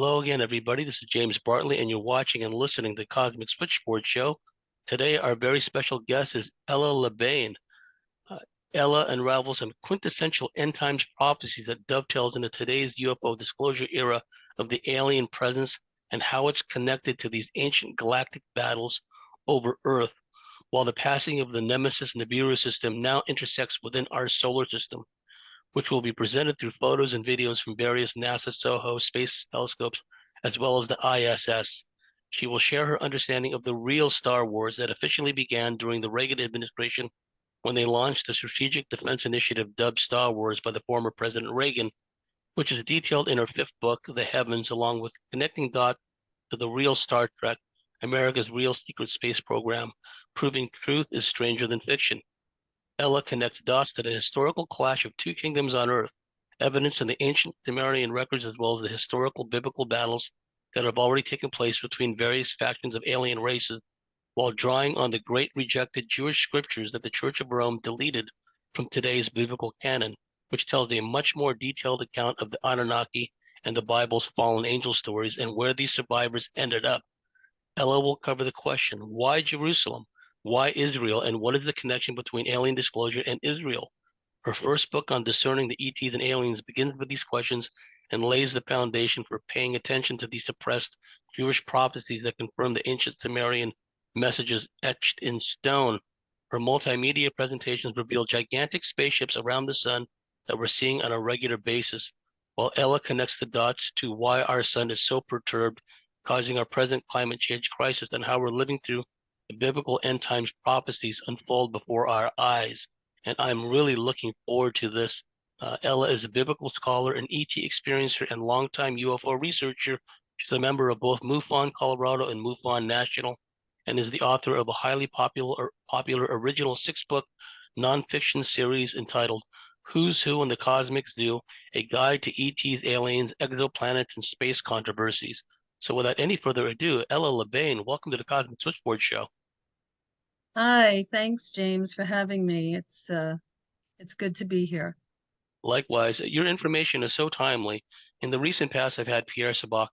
Hello again, everybody. This is James Bartley, and you're watching and listening to the Cosmic Switchboard show. Today, our very special guest is Ella Lebain. Uh, Ella unravels some quintessential end times prophecy that dovetails into today's UFO disclosure era of the alien presence and how it's connected to these ancient galactic battles over Earth, while the passing of the Nemesis Nibiru system now intersects within our solar system, which will be presented through photos and videos from various NASA SOHO space telescopes, as well as the ISS. She will share her understanding of the real Star Wars that officially began during the Reagan administration when they launched the Strategic Defense Initiative dubbed Star Wars by the former President Reagan, which is detailed in her fifth book, The Heavens, along with connecting dots to the real Star Trek, America's real secret space program, proving truth is stranger than fiction. Ella connects dots to the historical clash of two kingdoms on Earth, evidence in the ancient Sumerian records as well as the historical biblical battles that have already taken place between various factions of alien races, while drawing on the great rejected Jewish scriptures that the Church of Rome deleted from today's biblical canon, which tells a much more detailed account of the Anunnaki and the Bible's fallen angel stories and where these survivors ended up. Ella will cover the question, why Jerusalem? Why Israel? And what is the connection between alien disclosure and Israel? Her first book on discerning the ETs and aliens begins with these questions and lays the foundation for paying attention to these suppressed Jewish prophecies that confirm the ancient Sumerian messages etched in stone. Her multimedia presentations reveal gigantic spaceships around the sun that we're seeing on a regular basis, while Ella connects the dots to why our sun is so perturbed, causing our present climate change crisis, and how we're living through the biblical end times prophecies unfold before our eyes. And I'm really looking forward to this. Ella is a biblical scholar, an ET experiencer, and longtime UFO researcher. She's a member of both MUFON Colorado and MUFON National, and is the author of a highly popular original six-book nonfiction series entitled Who's Who in the Cosmic Zoo, A Guide to ETs, Aliens, Exoplanets, and Space Controversies. So without any further ado, Ella Lebain, welcome to the Cosmic Switchboard show. Hi, thanks, James, for having me. It's good to be here. Likewise, your information is so timely. In the recent past, I've had Pierre Sabak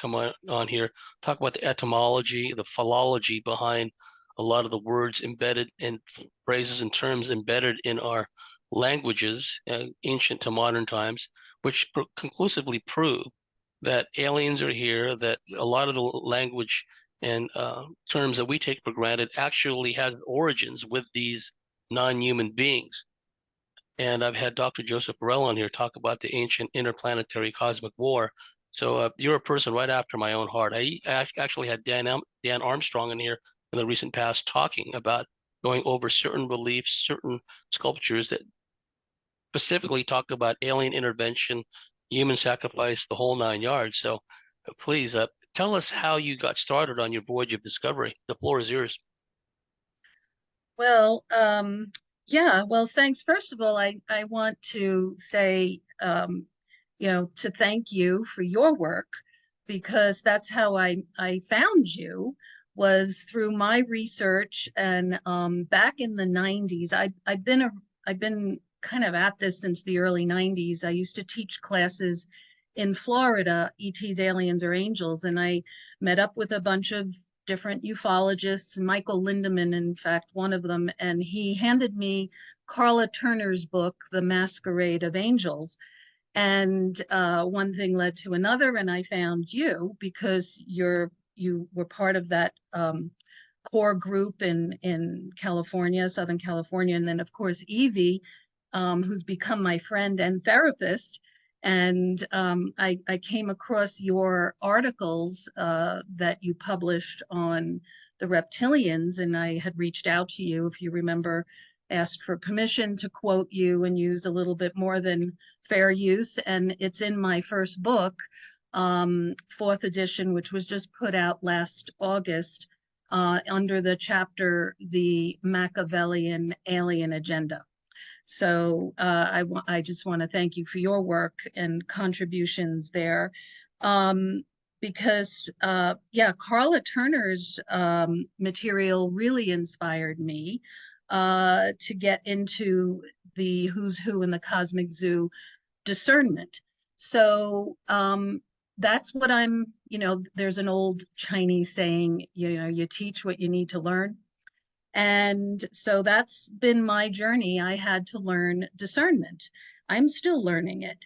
come on here, talk about the etymology, the philology behind a lot of the words embedded in phrases and terms embedded in our languages, ancient to modern times, which conclusively prove that aliens are here, that a lot of the language and terms that we take for granted actually has origins with these non-human beings. And I've had Dr. Joseph Burrell on here talk about the ancient interplanetary cosmic war. So you're a person right after my own heart. I actually had Dan Armstrong in here in the recent past talking about going over certain beliefs, certain sculptures that specifically talk about alien intervention, human sacrifice, the whole nine yards. So please tell us how you got started on your voyage of discovery. The floor is yours. Well, yeah, well, thanks. First of all, I want to say, to thank you for your work, because that's how I found you, was through my research. And back in the 90s, I've been kind of at this since the early 90s. I used to teach classes in Florida, ETs, aliens, or angels, and I met up with a bunch of different ufologists, Michael Lindemann, in fact, one of them, and he handed me Carla Turner's book, The Masquerade of Angels. And one thing led to another, and I found you because you were part of that core group in California, Southern California, and then of course Evie, who's become my friend and therapist. And I came across your articles that you published on the reptilians, and I had reached out to you, if you remember, asked for permission to quote you and use a little bit more than fair use. And it's in my first book, fourth edition, which was just put out last August, under the chapter, The Machiavellian Alien Agenda. So I just want to thank you for your work and contributions there. Because, Carla Turner's material really inspired me to get into the who's who in the Cosmic Zoo discernment. So that's what I'm, there's an old Chinese saying, you teach what you need to learn. And so that's been my journey. I had to learn discernment. I'm still learning it.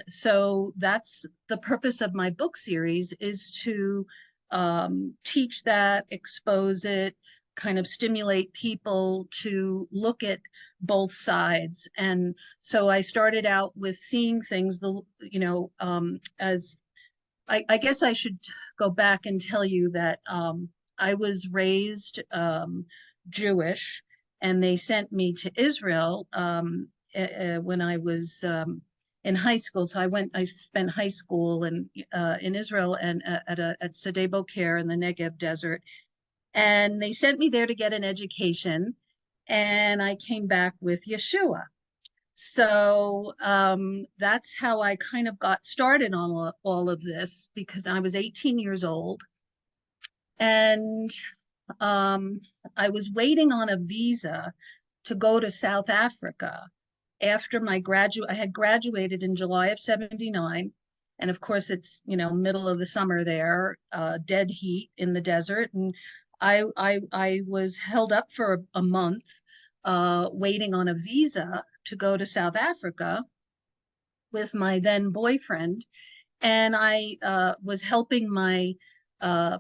So that's the purpose of my book series, is to teach that, expose it, kind of stimulate people to look at both sides. And so I started out with seeing things, as I guess I should go back and tell you that I was raised Jewish, and they sent me to Israel when I was in high school. So I spent high school in Israel and at Sde Boker in the Negev desert. And they sent me there to get an education. And I came back with Yeshua. So that's how I kind of got started on all of this, because I was 18 years old, and I was waiting on a visa to go to South Africa after I had graduated in July of 79. And of course, it's, middle of the summer there, dead heat in the desert. And I was held up for a month waiting on a visa to go to South Africa with my then boyfriend. And I was helping my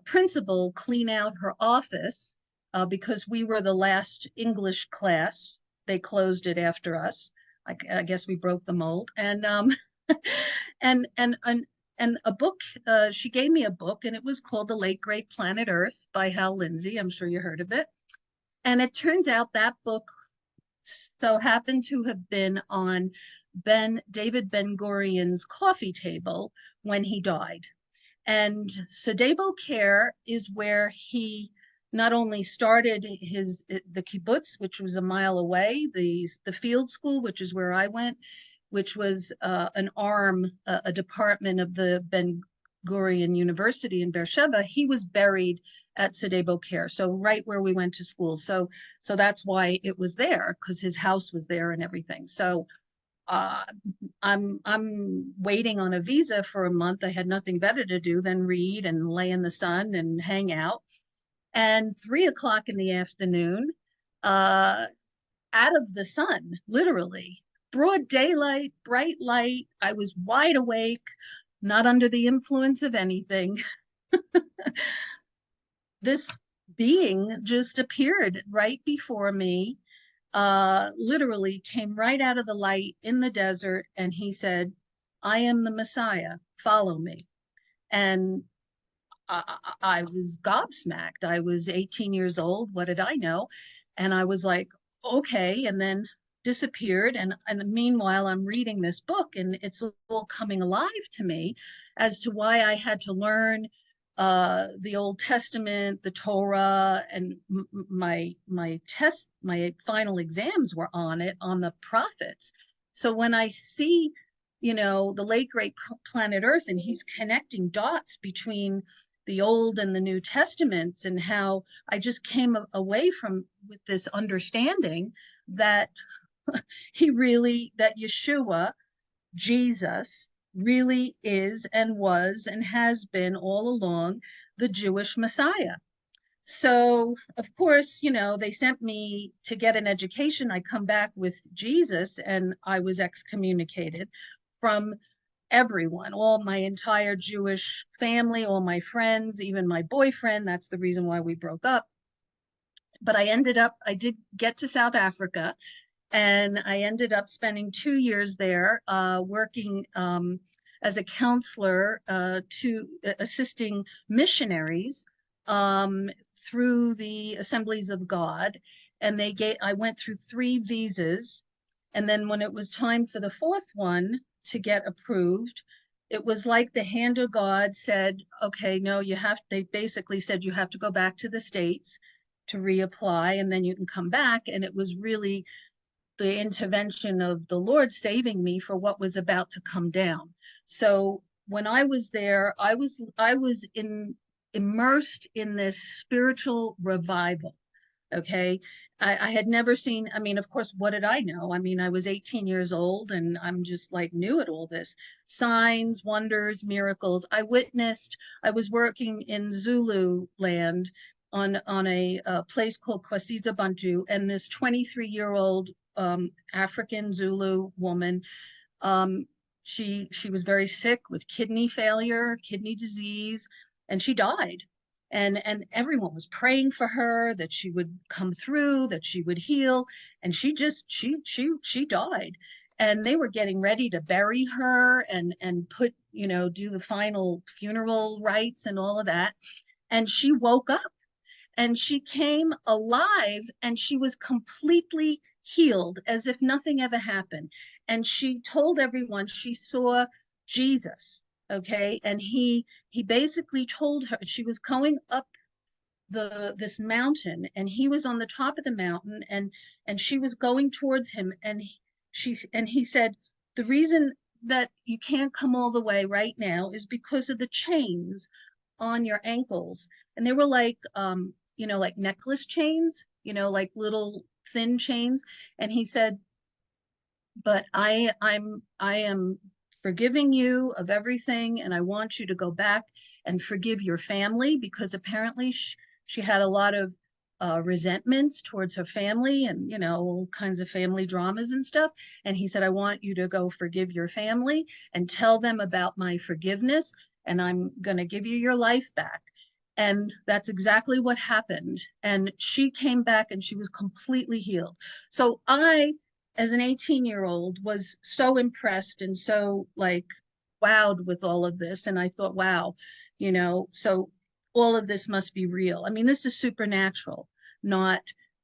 principal clean out her office because we were the last English class. They closed it after us. I guess we broke the mold. And and a book, she gave me a book, and it was called The Late Great Planet Earth by Hal Lindsey. I'm sure you heard of it. And it turns out that book so happened to have been on David Ben-Gurion's coffee table when he died. And Sde Boker is where he not only started the kibbutz, which was a mile away, the field school, which is where I went, which was an arm, a department of the Ben-Gurion University in Beersheba. He was buried at Sde Boker, so right where we went to school. So that's why it was there, because his house was there and everything. So I'm waiting on a visa for a month. I had nothing better to do than read and lay in the sun and hang out. And 3 o'clock in the afternoon, out of the sun, literally, broad daylight, bright light. I was wide awake, not under the influence of anything. This being just appeared right before me, literally came right out of the light in the desert, and he said, "I am the Messiah, follow me." And I was gobsmacked. I was 18 years old. What did I know? And I was like, okay, and then disappeared. And meanwhile, I'm reading this book, and it's all coming alive to me as to why I had to learn the Old Testament, the Torah, and my final exams were on the prophets. So when I see, the late great planet Earth, and he's connecting dots between the Old and the New Testaments, and how I just came away with this understanding that that Yeshua, Jesus, really is and was and has been all along the Jewish Messiah. So, of course, they sent me to get an education. I come back with Jesus, and I was excommunicated from everyone, all my entire Jewish family, all my friends, even my boyfriend. That's the reason why we broke up. But I did get to South Africa, and I ended up spending 2 years there, working as a counselor to assisting missionaries through the Assemblies of God. And I went through 3 visas. And then when it was time for the 4th one to get approved, it was like the hand of God said, okay, no, they basically said you have to go back to the States to reapply, and then you can come back. And it was really the intervention of the Lord saving me for what was about to come down. So when I was there, I was immersed in this spiritual revival. Okay. I had never seen, I mean, of course, what did I know? I mean, I was 18 years old and I'm just like new at all this. Signs, wonders, miracles. I was working in Zulu land on a place called Kwasiza Bantu, and this 23-year-old African Zulu woman, um, she was very sick with kidney failure, kidney disease, and she died. And everyone was praying for her that she would come through, that she would heal, and she died. And they were getting ready to bury her and put, do the final funeral rites and all of that. And she woke up and she came alive and she was completely healed as if nothing ever happened. And she told everyone she saw Jesus. Okay. And he basically told her she was going up this mountain and he was on the top of the mountain and she was going towards him and he said, the reason that you can't come all the way right now is because of the chains on your ankles. And they were like like necklace chains, like little thin chains. And he said, but I am forgiving you of everything, and I want you to go back and forgive your family, because apparently she had a lot of resentments towards her family and all kinds of family dramas and stuff. And he said, I want you to go forgive your family and tell them about my forgiveness, and I'm going to give you your life back. And that's exactly what happened. And she came back and she was completely healed. So I, as an 18-year-old, was so impressed and so like wowed with all of this. And I thought, wow, so all of this must be real. I mean, this is supernatural, not,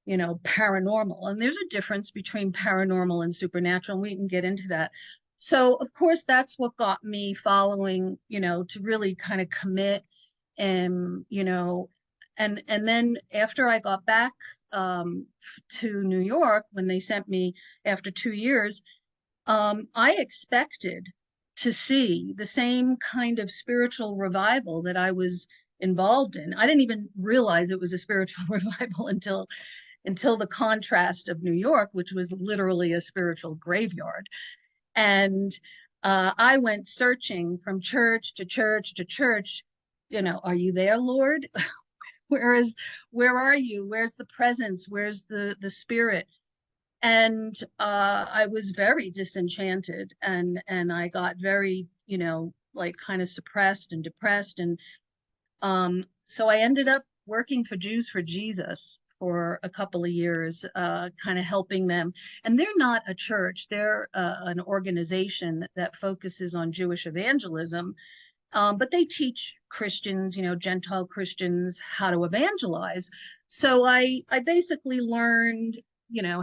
paranormal. And there's a difference between paranormal and supernatural, and we can get into that. So, of course, that's what got me following, to really kind of commit. And, and then after I got back to New York, when they sent me after 2 years, I expected to see the same kind of spiritual revival that I was involved in. I didn't even realize it was a spiritual revival until the contrast of New York, which was literally a spiritual graveyard. And I went searching from church to church to church. Are you there, Lord? Where are you? Where's the presence? Where's the spirit? And I was very disenchanted, and I got very, like kind of suppressed and depressed. And so I ended up working for Jews for Jesus for a couple of years, kind of helping them. And they're not a church, they're an organization that focuses on Jewish evangelism. But they teach Christians, Gentile Christians, how to evangelize. So I basically learned,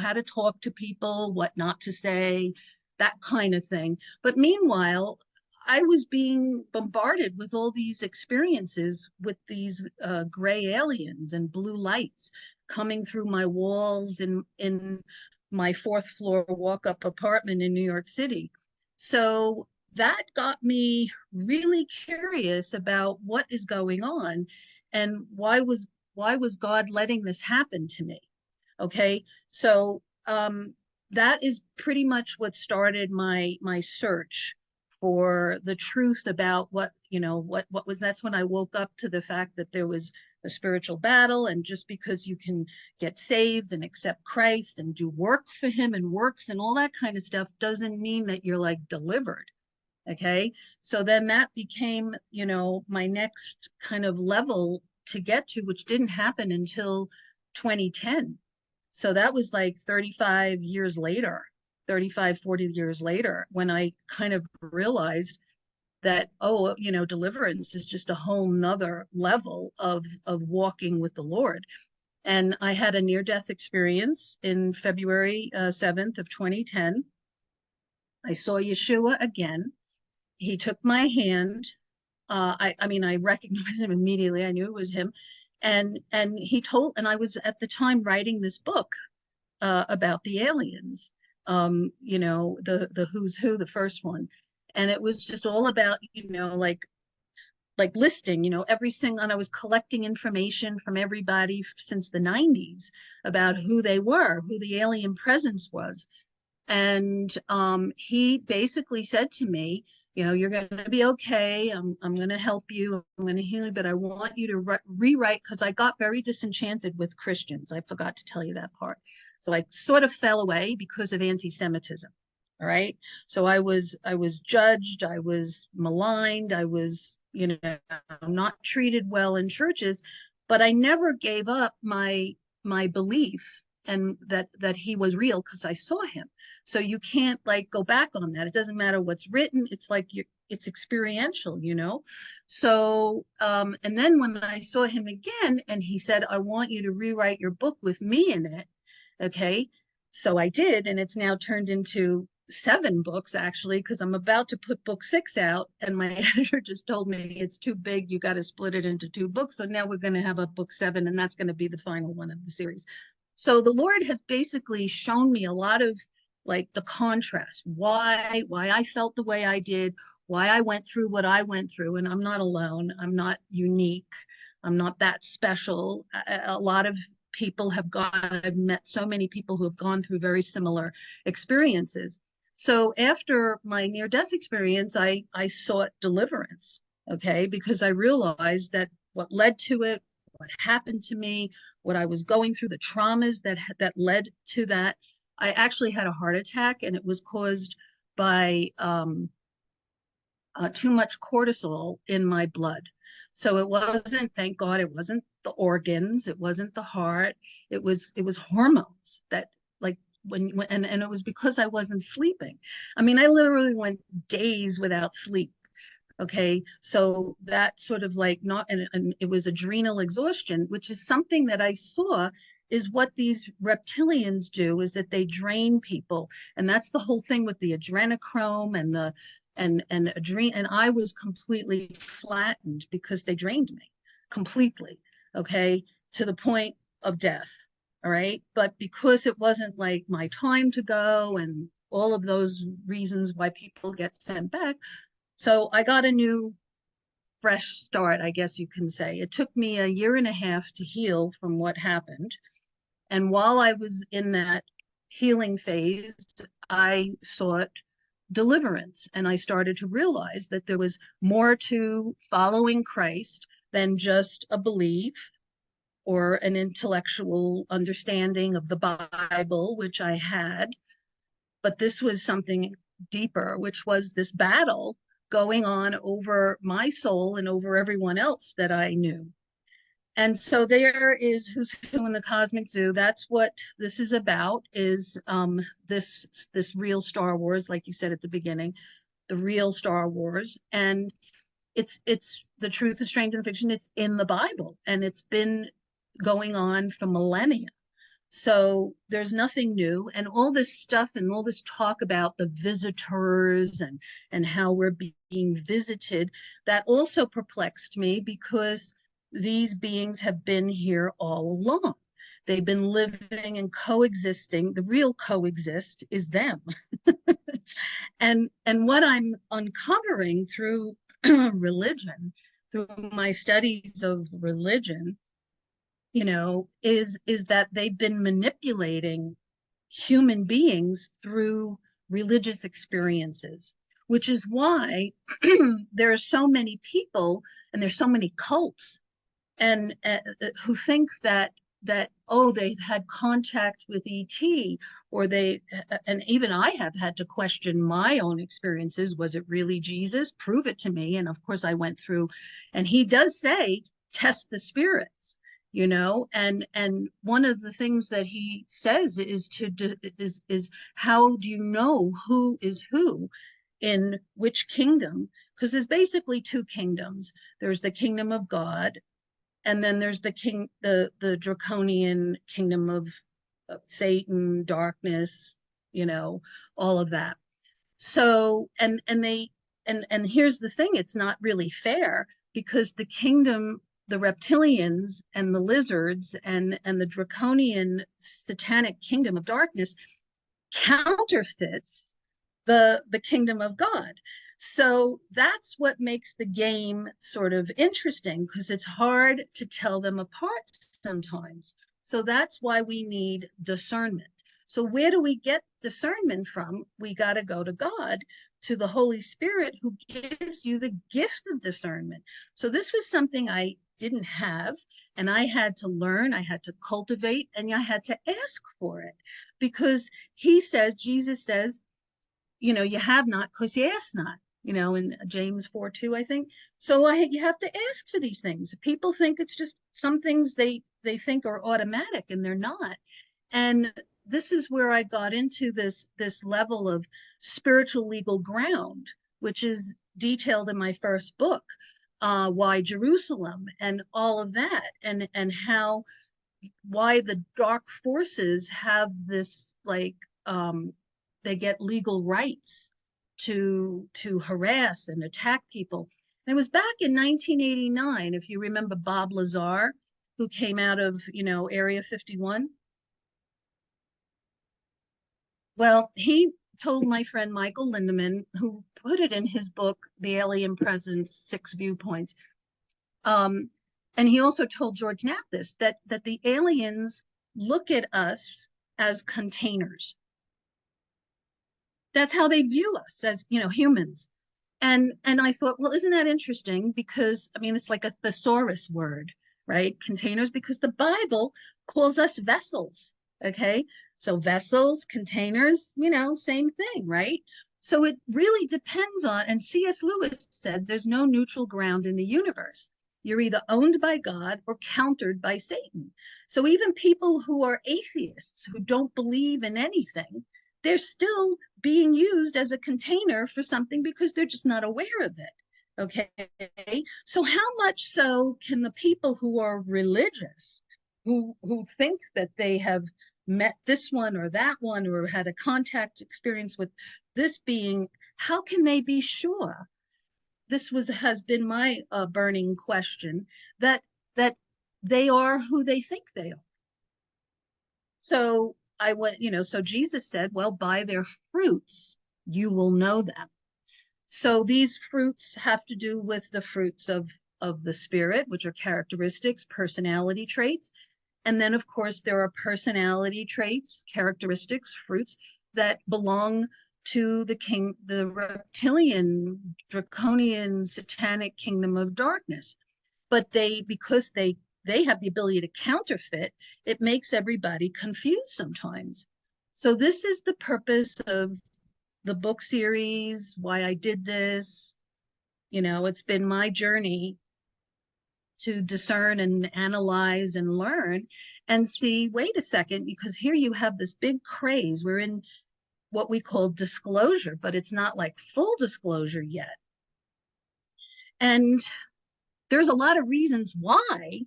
how to talk to people, what not to say, that kind of thing. But meanwhile, I was being bombarded with all these experiences with these gray aliens and blue lights coming through my walls in my fourth floor walk-up apartment in New York City. So that got me really curious about what is going on and why was God letting this happen to me? Okay, so that is pretty much what started my search for the truth about what was. That's when I woke up to the fact that there was a spiritual battle, and just because you can get saved and accept Christ and do work for him and works and all that kind of stuff doesn't mean that you're like delivered. Okay, so then that became my next kind of level to get to, which didn't happen until 2010. So that was like 35 years later, 35, 40 years later, when I kind of realized that, oh, deliverance is just a whole nother level of walking with the Lord. And I had a near-death experience in February 7th of 2010. I saw Yeshua again. He took my hand. I mean, I recognized him immediately. I knew it was him. And I was at the time writing this book about the aliens, the Who's Who, the first one. And it was just all about, like like listing, every single, and I was collecting information from everybody since the 90s about who they were, who the alien presence was. And he basically said to me, you're going to be okay. I'm going to help you. I'm going to heal you, but I want you to rewrite, because I got very disenchanted with Christians. I forgot to tell you that part. So I sort of fell away because of anti-Semitism. All right. So I was judged. I was maligned. I was, not treated well in churches, but I never gave up my belief and that he was real, because I saw him. So you can't like go back on that. It doesn't matter what's written. It's like it's experiential, So and then when I saw him again, and he said, I want you to rewrite your book with me in it. Okay. So I did, and it's now turned into 7 books, actually, because I'm about to put book 6 out, and my editor just told me it's too big. You got to split it into 2 books. So now we're going to have a book 7, and that's going to be the final one of the series. So the Lord has basically shown me a lot of like the contrast, why I felt the way I did, why I went through what I went through. And I'm not alone. I'm not unique. I'm not that special. A lot of people have I've met so many people who have gone through very similar experiences. So after my near-death experience, I sought deliverance, okay, because I realized that what led to it, what happened to me, what I was going through, the traumas that led to that. I actually had a heart attack, and it was caused by too much cortisol in my blood. So it wasn't, thank God, it wasn't the organs, it wasn't the heart, it was hormones that like and it was because I wasn't sleeping. I mean, I literally went days without sleep. Okay, so that sort of like not, and it was adrenal exhaustion, which is something that I saw is what these reptilians do, is that they drain people. And that's the whole thing with the adrenochrome and the and I was completely flattened because they drained me completely, okay, to the point of death. All right, but because it wasn't like my time to go and all of those reasons why people get sent back, so I got a new fresh start, I guess you can say. It took me a year and a half to heal from what happened. And while I was in that healing phase, I sought deliverance. And I started to realize that there was more to following Christ than just a belief or an intellectual understanding of the Bible, which I had. But this was something deeper, which was this battle going on over my soul and over everyone else that I knew. And so there is Who's Who in the Cosmic Zoo. That's what this is about, is this real Star Wars, like you said at the beginning, the real Star Wars. And it's the truth is stranger than fiction. It's in the Bible, and it's been going on for millennia. So there's nothing new, and all this stuff and all this talk about the visitors and how we're being visited, that also perplexed me, because these beings have been here all along. They've been living and coexisting. The real coexist is them. And what I'm uncovering through religion, through my studies of religion, is that they've been manipulating human beings through religious experiences, which is why there are so many people and there's so many cults and who think that they've had contact with ET, or and even I have had to question my own experiences. Was it really Jesus? Prove it to me. And of course I went through, and he does say, test the spirits, and one of the things that he says is how do you know who is who in which kingdom? Because there's basically 2 kingdoms. There's the kingdom of God, and then there's the draconian kingdom of Satan, darkness, all of that. So and here's the thing, it's not really fair, because the reptilians and the lizards and the draconian satanic kingdom of darkness counterfeits the kingdom of God. So that's what makes the game sort of interesting, because it's hard to tell them apart sometimes. So that's why we need discernment. So where do we get discernment from? We got to go to God, to the Holy Spirit, who gives you the gift of discernment. So this was something I didn't have, and I had to learn, I had to cultivate, and I had to ask for it, because Jesus says, you know, you have not because you ask not, you know, in James 4:2, I think. So you have to ask for these things. People think it's just some things they think are automatic, and they're not. And this is where I got into this level of spiritual legal ground, which is detailed in my first book, Why Jerusalem, and all of that, and how why the dark forces have this, like, they get legal rights to harass and attack people. And it was back in 1989, if you remember Bob Lazar, who came out of, you know, Area 51. Well, he told my friend Michael Lindemann, who put it in his book, The Alien Presence, Six Viewpoints. And he also told George Knapp this, that the aliens look at us as containers. That's how they view us, as, you know, humans. And I thought, well, isn't that interesting? Because, I mean, it's like a thesaurus word, right? Containers, because the Bible calls us vessels, okay? So vessels, containers, you know, same thing, right? So it really depends on, and C.S. Lewis said, there's no neutral ground in the universe. You're either owned by God or countered by Satan. So even people who are atheists, who don't believe in anything, they're still being used as a container for something because they're just not aware of it. Okay. So how much so can the people who are religious, who think that they have met this one or that one, or had a contact experience with this being, how can they be sure? This has been my burning question, that they are who they think they are. So I went, you know, so Jesus said, well, by their fruits, you will know them. So these fruits have to do with the fruits of the Spirit, which are characteristics, personality traits. And then, of course, there are personality traits, characteristics, fruits that belong to the reptilian, draconian, satanic kingdom of darkness. But because they have the ability to counterfeit, it makes everybody confused sometimes. So this is the purpose of the book series, why I did this. You know, it's been my journey to discern and analyze and learn and see, wait a second, because here you have this big craze. We're in what we call disclosure, but it's not like full disclosure yet. And there's a lot of reasons why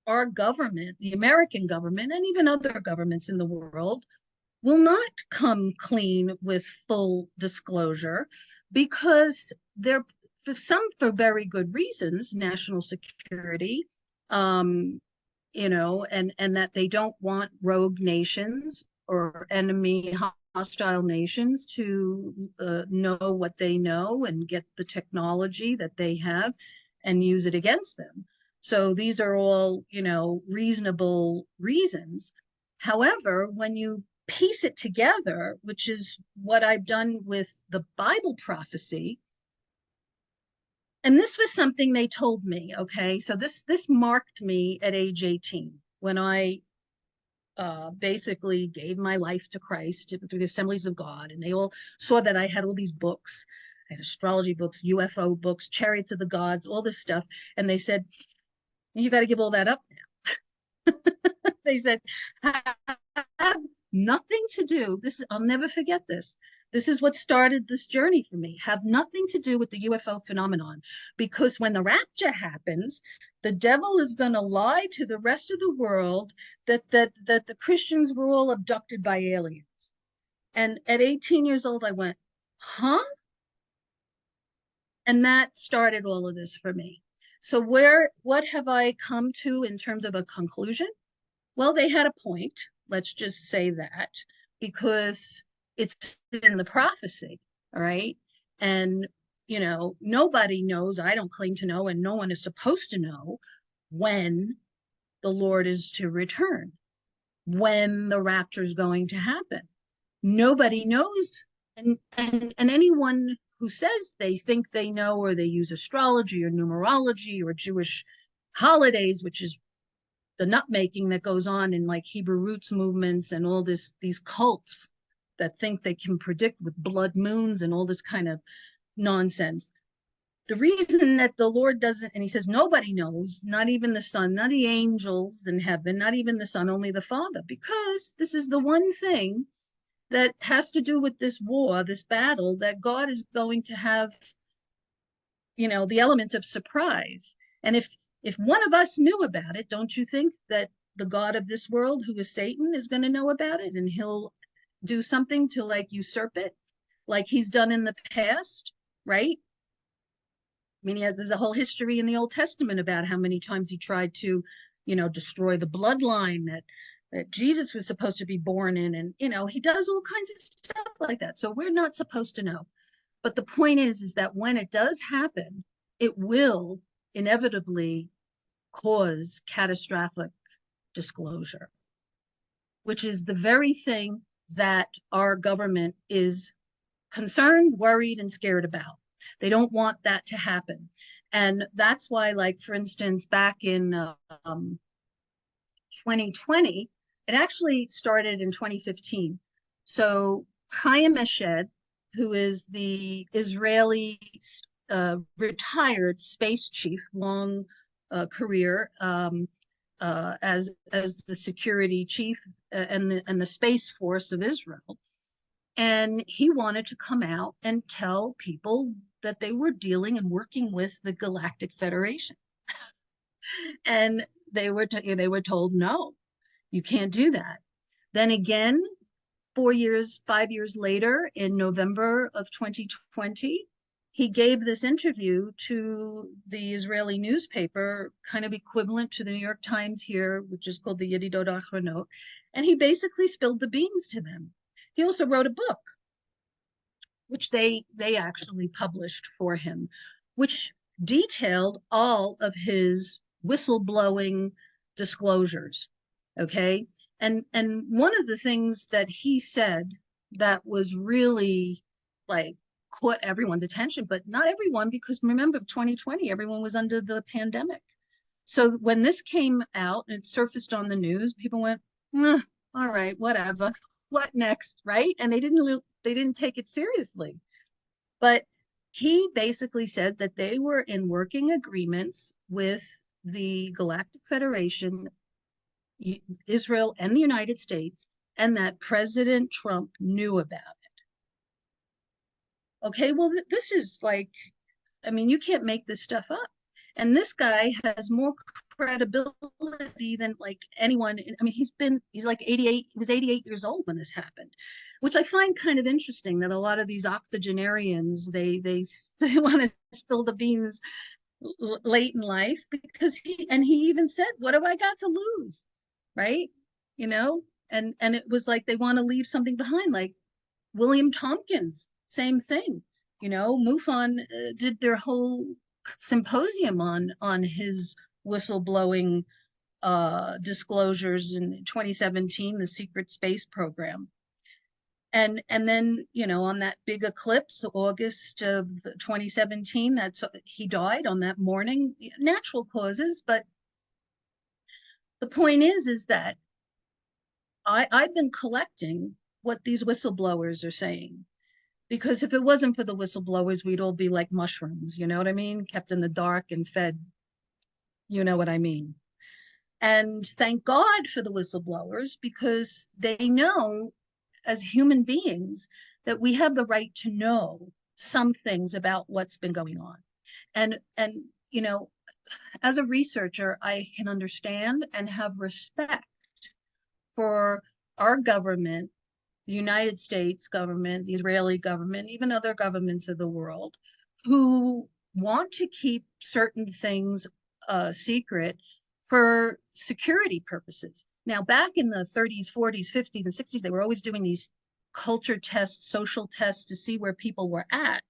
our government, the American government, and even other governments in the world, will not come clean with full disclosure, because they're, for very good reasons, national security, you know, and that they don't want rogue nations or enemy hostile nations to know what they know and get the technology that they have and use it against them. So these are all, you know, reasonable reasons. However, when you piece it together, which is what I've done with the Bible prophecy, and this was something they told me, okay? So this marked me at age 18 when I basically gave my life to Christ through the Assemblies of God, and they all saw that I had all these books. I had astrology books, UFO books, Chariots of the Gods, all this stuff, and they said, you got to give all that up now. They said, have nothing to do. I'll never forget this. This is what started this journey for me. Have nothing to do with the UFO phenomenon, because when the rapture happens, the devil is going to lie to the rest of the world that the Christians were all abducted by aliens. And at 18 years old, I went, huh? And that started all of this for me. So what have I come to in terms of a conclusion? Well, they had a point. Let's just say that, because it's in the prophecy, all right? And, nobody knows, I don't claim to know, and no one is supposed to know when the Lord is to return, when the rapture is going to happen. Nobody knows. And anyone who says they think they know, or they use astrology or numerology or Jewish holidays, which is the nut making that goes on in like Hebrew roots movements and all these cults that think they can predict with blood moons and all this kind of nonsense. The reason that the Lord doesn't, and he says nobody knows, not even the Son, not the angels in heaven, not even the Son, only the Father, because this is the one thing that has to do with this war, this battle, that God is going to have, the element of surprise. And if one of us knew about it, don't you think that the God of this world, who is Satan, is going to know about it, and he'll do something to like usurp it, like he's done in the past, right? I mean, there's a whole history in the Old Testament about how many times he tried to, destroy the bloodline that Jesus was supposed to be born in. And, he does all kinds of stuff like that. So we're not supposed to know. But the point is that when it does happen, it will inevitably cause catastrophic disclosure, which is the very thing that our government is concerned, worried, and scared about. They don't want that to happen. And that's why, like, for instance, back in 2020, it actually started in 2015. So Chaim Eshed, who is the Israeli retired space chief, long career as the security chief and the Space Force of Israel. And he wanted to come out and tell people that they were dealing and working with the Galactic Federation. And they were told, no, you can't do that. Then again, 5 years later, in November of 2020, he gave this interview to the Israeli newspaper, kind of equivalent to the New York Times here, which is called the Yedidot Achronot, and he basically spilled the beans to them. He also wrote a book, which they actually published for him, which detailed all of his whistleblowing disclosures. Okay. And one of the things that he said that was really like caught everyone's attention, but not everyone, because remember 2020, everyone was under the pandemic. So when this came out and it surfaced on the news, people went, all right, whatever. What next, right? And they didn't take it seriously. But he basically said that they were in working agreements with the Galactic Federation, Israel, and the United States, and that President Trump knew about it. Okay, well, this is like, I mean, you can't make this stuff up. And this guy has more credibility than like anyone. I mean, he's like 88, he was 88 years old when this happened, which I find kind of interesting that a lot of these octogenarians, they want to spill the beans late in life, because he even said, what have I got to lose? Right? And it was like they want to leave something behind, like William Tompkins, same thing. MUFON did their whole symposium on his whistleblowing disclosures in 2017, the secret space program. And then, on that big eclipse, August of 2017, he died on that morning, natural causes. But the point is that I've been collecting what these whistleblowers are saying, because if it wasn't for the whistleblowers, we'd all be like mushrooms, you know what I mean? Kept in the dark and fed, you know what I mean? And thank God for the whistleblowers, because they know, as human beings, that we have the right to know some things about what's been going on. And as a researcher, I can understand and have respect for our government, the United States government, the Israeli government, even other governments of the world, who want to keep certain things secret for security purposes. Now, back in the 30s, 40s, 50s, and 60s, they were always doing these culture tests, social tests to see where people were at.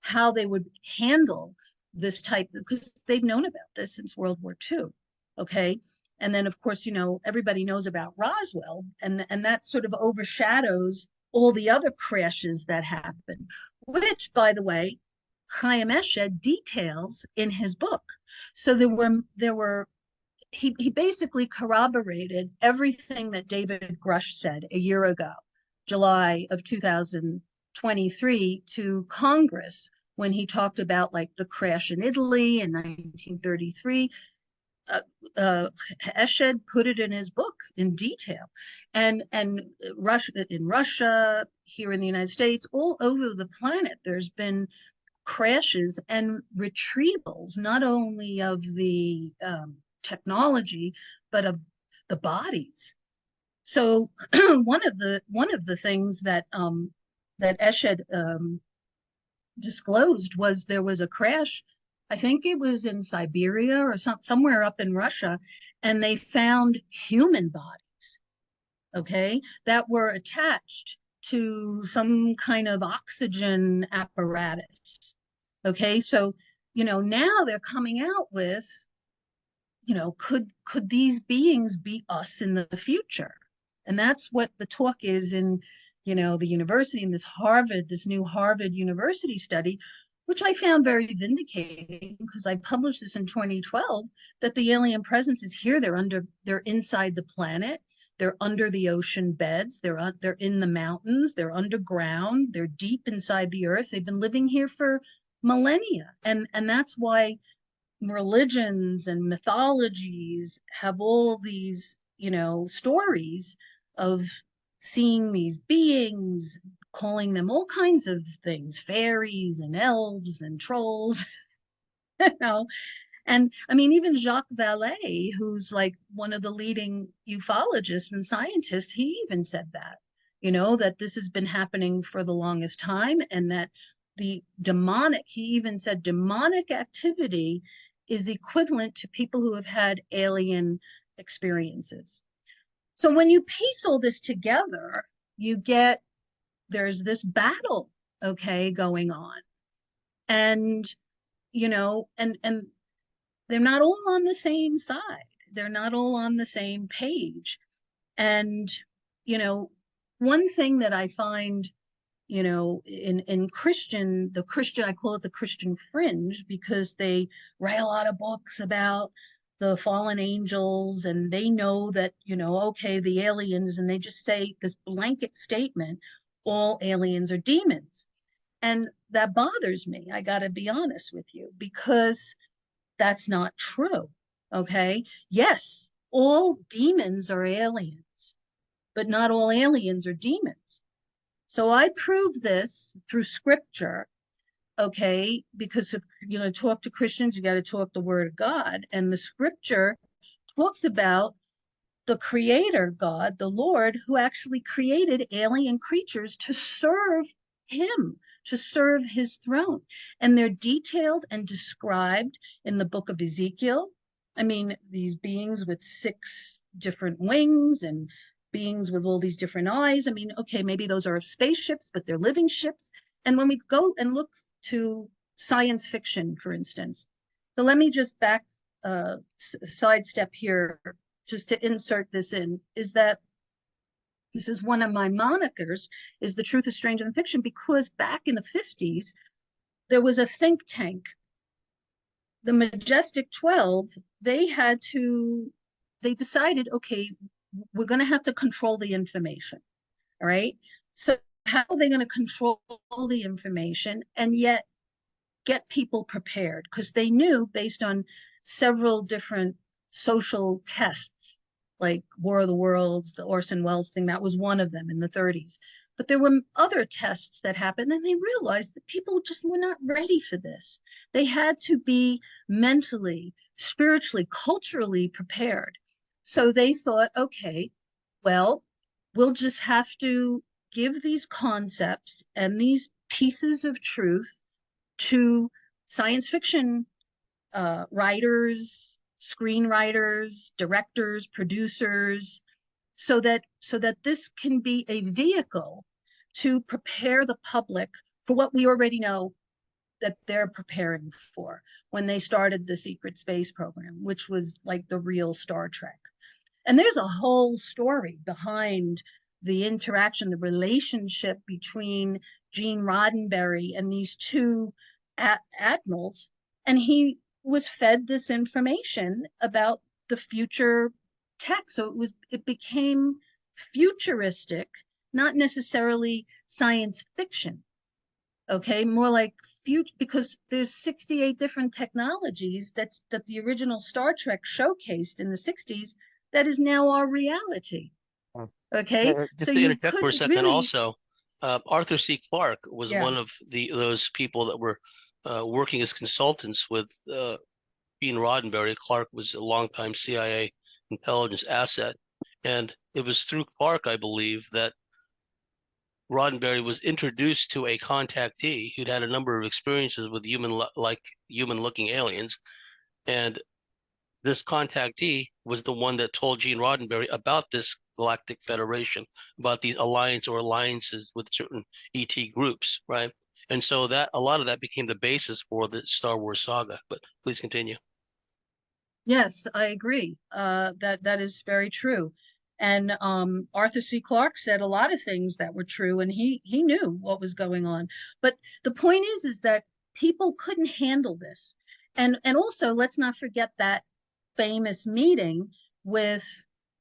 how they would handle this type, because they've known about this since World War II. Okay. And then, of course, everybody knows about Roswell, and that sort of overshadows all the other crashes that happened, which, by the way, Chaim Eshed details in his book. So he basically corroborated everything that David Grush said a year ago, July of 2023, to Congress when he talked about like the crash in Italy in 1933. Eshed put it in his book in detail, and Russia, here in the United States, all over the planet, there's been crashes and retrievals, not only of the technology, but of the bodies. So one of the things that Eshed disclosed was there was a crash. I think it was in Siberia or somewhere up in Russia, and they found human bodies, okay, that were attached to some kind of oxygen apparatus. Okay, so now they're coming out with, could these beings be us in the future? And that's what the talk is in, the university, in this new Harvard University study, which I found very vindicating because I published this in 2012, that the alien presence is here. They're inside the planet. They're under the ocean beds. They're in the mountains. They're underground. They're deep inside the earth. They've been living here for millennia. And that's why religions and mythologies have all these, stories of seeing these beings, calling them all kinds of things, fairies and elves and trolls, And I mean, even Jacques Vallée, who's like one of the leading ufologists and scientists, he even said that, that this has been happening for the longest time, and that he even said demonic activity is equivalent to people who have had alien experiences. So when you piece all this together, there's this battle, okay, going on. And, and they're not all on the same side. They're not all on the same page. And, one thing that I find, in I call it the Christian fringe, because they write a lot of books about the fallen angels, and they know that, okay, the aliens, and they just say this blanket statement, all aliens are demons. And that bothers me. I got to be honest with you, because that's not true. Okay. Yes, all demons are aliens, but not all aliens are demons. So I prove this through scripture. Okay. Because if you're going to talk to Christians, you got to talk the word of God. And the scripture talks about the creator God, the Lord, who actually created alien creatures to serve him, to serve his throne. And they're detailed and described in the book of Ezekiel. I mean, these beings with 6 different wings and beings with all these different eyes. I mean, okay, maybe those are spaceships, but they're living ships. And when we go and look to science fiction, for instance, so let me just sidestep here, just to insert this in, is that this is one of my monikers, is the truth is stranger than fiction, because back in the 50s, there was a think tank, the Majestic 12. They decided, okay, we're going to have to control the information. All right. So how are they going to control the information and yet get people prepared? Because they knew, based on several different social tests, like War of the Worlds, the Orson Welles thing, that was one of them in the 30s. But there were other tests that happened, and they realized that people just were not ready for this. They had to be mentally, spiritually, culturally prepared. So they thought, okay, well, we'll just have to give these concepts and these pieces of truth to science fiction writers, screenwriters, directors, producers, so that this can be a vehicle to prepare the public for what we already know that they're preparing for when they started the secret space program, which was like the real Star Trek. And there's a whole story behind the interaction, the relationship between Gene Roddenberry and these two admirals. And he was fed this information about the future tech. So it became futuristic, not necessarily science fiction. Okay, more like future, because there's 68 different technologies that the original Star Trek showcased in the 60s that is now our reality. Okay, just so to you interject for a couldn't second, really, also, Arthur C. Clarke was yeah, one of those people that were working as consultants with Gene Roddenberry. Clarke was a longtime CIA intelligence asset, and it was through Clarke, I believe, that Roddenberry was introduced to a contactee who'd had a number of experiences with human-looking aliens, and this contactee was the one that told Gene Roddenberry about this Galactic Federation, about these alliances with certain ET groups, right? And so that a lot of that became the basis for the Star Wars saga. But please continue. yes, I agree. That is very true. And Arthur C. Clarke said a lot of things that were true, and he knew what was going on. But the point is that people couldn't handle this. And also, let's not forget that famous meeting with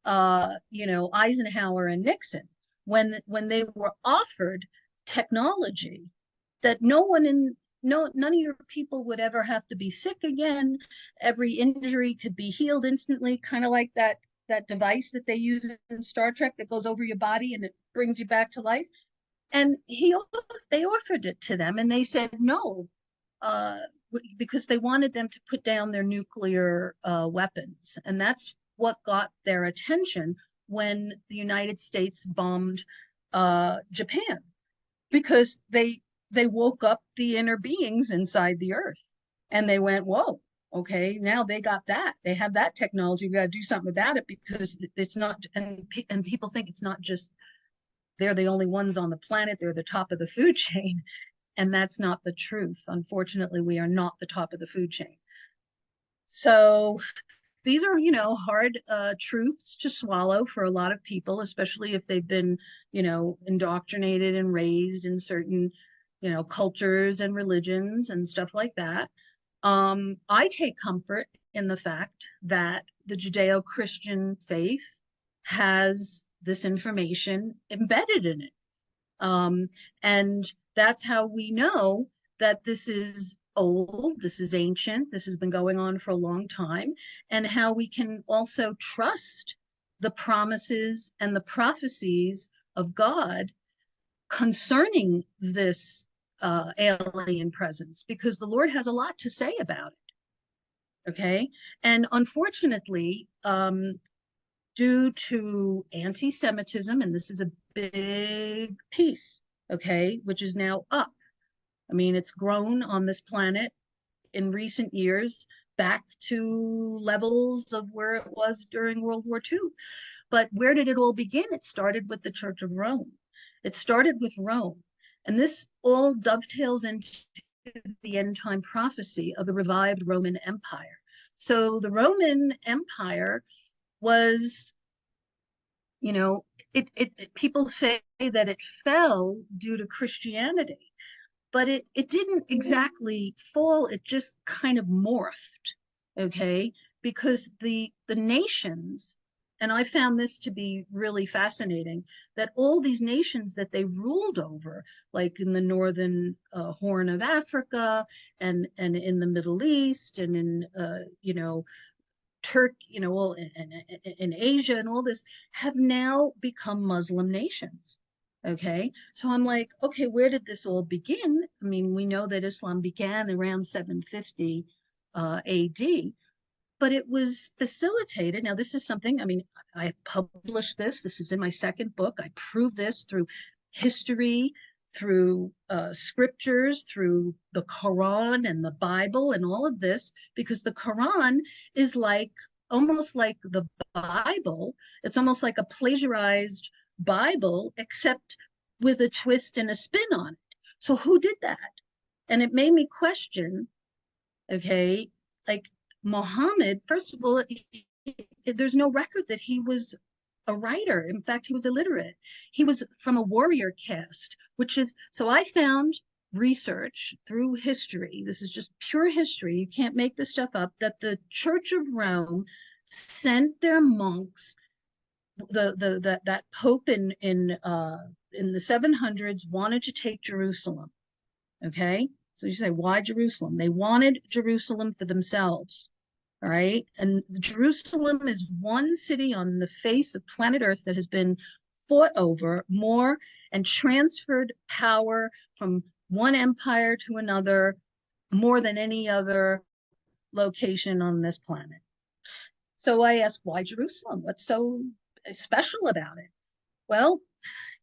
Eisenhower and Nixon when they were offered technology that none of your people would ever have to be sick again. Every injury could be healed instantly, kind of like that device that they use in Star Trek that goes over your body and it brings you back to life. And they offered it to them, and they said no, because they wanted them to put down their nuclear weapons, and that's what got their attention when the United States bombed Japan, because they woke up the inner beings inside the earth, and they went, whoa, okay, now they got that, they have that technology, we got to do something about it, because it's not, and people think it's not just they're the only ones on the planet, they're the top of the food chain. And that's not the truth. Unfortunately, we are not the top of the food chain. So these are, hard truths to swallow for a lot of people, especially if they've been, indoctrinated and raised in certain, cultures and religions and stuff like that. I take comfort in the fact that the Judeo-Christian faith has this information embedded in it. And that's how we know that this is old, this is ancient, this has been going on for a long time, and how we can also trust the promises and the prophecies of God concerning this alien presence, because the Lord has a lot to say about it. Okay. And unfortunately, due to anti-Semitism, and this is a big piece, okay, which is now up. I mean, it's grown on this planet in recent years back to levels of where it was during World War II. But where did it all begin? It started with the Church of Rome. It started with Rome. And this all dovetails into the end time prophecy of the revived Roman Empire. So the Roman Empire was, people say that it fell due to Christianity, but it didn't exactly fall. It just kind of morphed, okay? Because the nations, and I found this to be really fascinating, that all these nations that they ruled over, like in the northern Horn of Africa and in the Middle East and in Turkey, all in Asia and all this, have now become Muslim nations. Okay, so I'm like, okay, where did this all begin? I mean, we know that Islam began around 750 AD, but it was facilitated. Now, this is something, I mean, I published this. This is in my second book. I prove this through history, through scriptures, through the Quran and the Bible and all of this, because the Quran is almost like the Bible. It's almost like a plagiarized Bible, except with a twist and a spin on it. So who did that? And it made me question, okay, like Muhammad, first of all, there's no record that he was a writer. In fact, he was illiterate. He was from a warrior caste, which is, so I found research through history. This is just pure history. You can't make this stuff up, that the Church of Rome sent their monks, that Pope in the 700s wanted to take Jerusalem. Okay, so you say, why Jerusalem? They wanted Jerusalem for themselves. All right, and Jerusalem is one city on the face of planet Earth that has been fought over more and transferred power from one empire to another more than any other location on this planet. So I asked, why Jerusalem? What's so special about it? Well,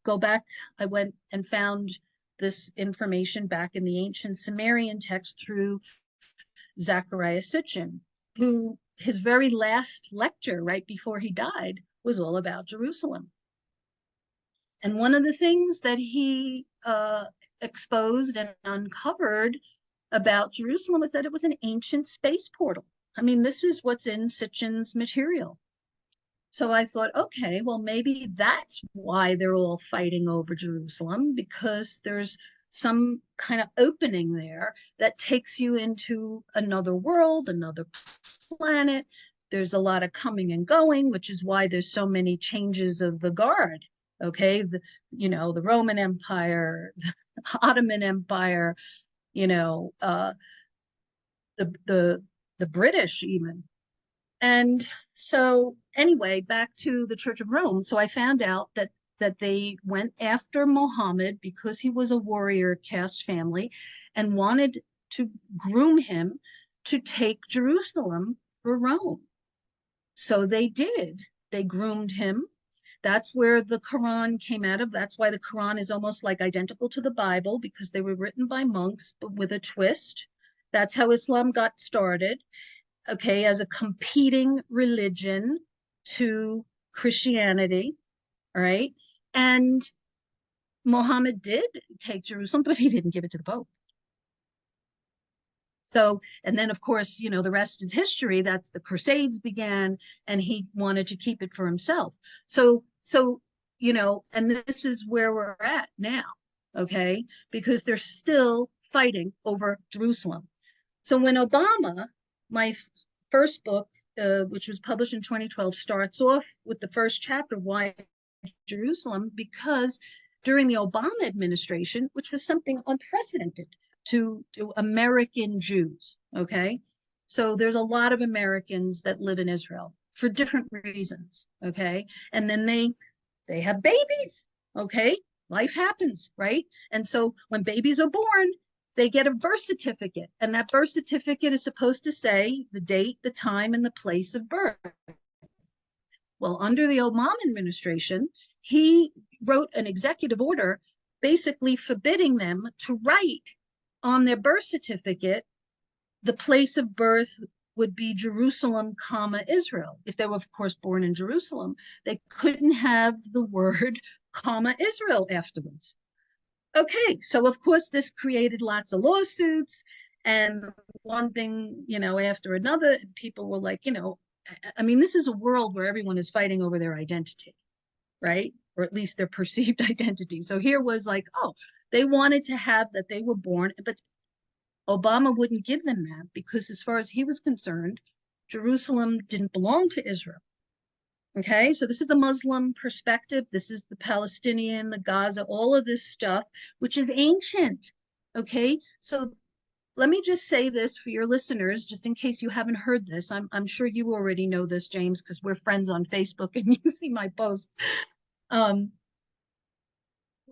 go back, I went and found this information back in the ancient Sumerian text through Zechariah Sitchin, who his very last lecture right before he died was all about Jerusalem. And one of the things that he exposed and uncovered about Jerusalem was that it was an ancient space portal. I mean, this is what's in Sitchin's material. So I thought, okay, well, maybe that's why they're all fighting over Jerusalem, because there's some kind of opening there that takes you into another world, another planet. There's a lot of coming and going, which is why there's so many changes of the guard. Okay, the Roman Empire, the Ottoman Empire, the British even. And so anyway, back to the Church of Rome. So I found out that they went after Muhammad because he was a warrior caste family and wanted to groom him to take Jerusalem for Rome. So they did. They groomed him. That's where the Quran came out of. That's why the Quran is almost like identical to the Bible, because they were written by monks, but with a twist. That's how Islam got started. Okay, as a competing religion to Christianity, all right? And Muhammad did take Jerusalem, but he didn't give it to the Pope. So, and then of course, the rest is history. That's the Crusades began, and he wanted to keep it for himself. So, and this is where we're at now, okay? Because they're still fighting over Jerusalem. So when Obama, my first book, which was published in 2012, starts off with the first chapter, why Jerusalem, because during the Obama administration, which was something unprecedented to American Jews, okay? So there's a lot of Americans that live in Israel for different reasons, okay? And then they have babies, okay? Life happens, right? And so when babies are born, they get a birth certificate, and that birth certificate is supposed to say the date, the time, and the place of birth. Well, under the Obama administration, he wrote an executive order basically forbidding them to write on their birth certificate the place of birth would be Jerusalem, Israel. If they were, of course, born in Jerusalem, they couldn't have the word, Israel afterwards. Okay, so of course this created lots of lawsuits, and one thing, after another, people were like, I mean, this is a world where everyone is fighting over their identity, right? Or at least their perceived identity. So here was like, oh, they wanted to have that they were born, but Obama wouldn't give them that because as far as he was concerned, Jerusalem didn't belong to Israel. Okay, so this is the Muslim perspective. This is the Palestinian, the Gaza, all of this stuff, which is ancient. Okay, so let me just say this for your listeners, just in case you haven't heard this. I'm sure you already know this, James, because we're friends on Facebook and you see my posts. The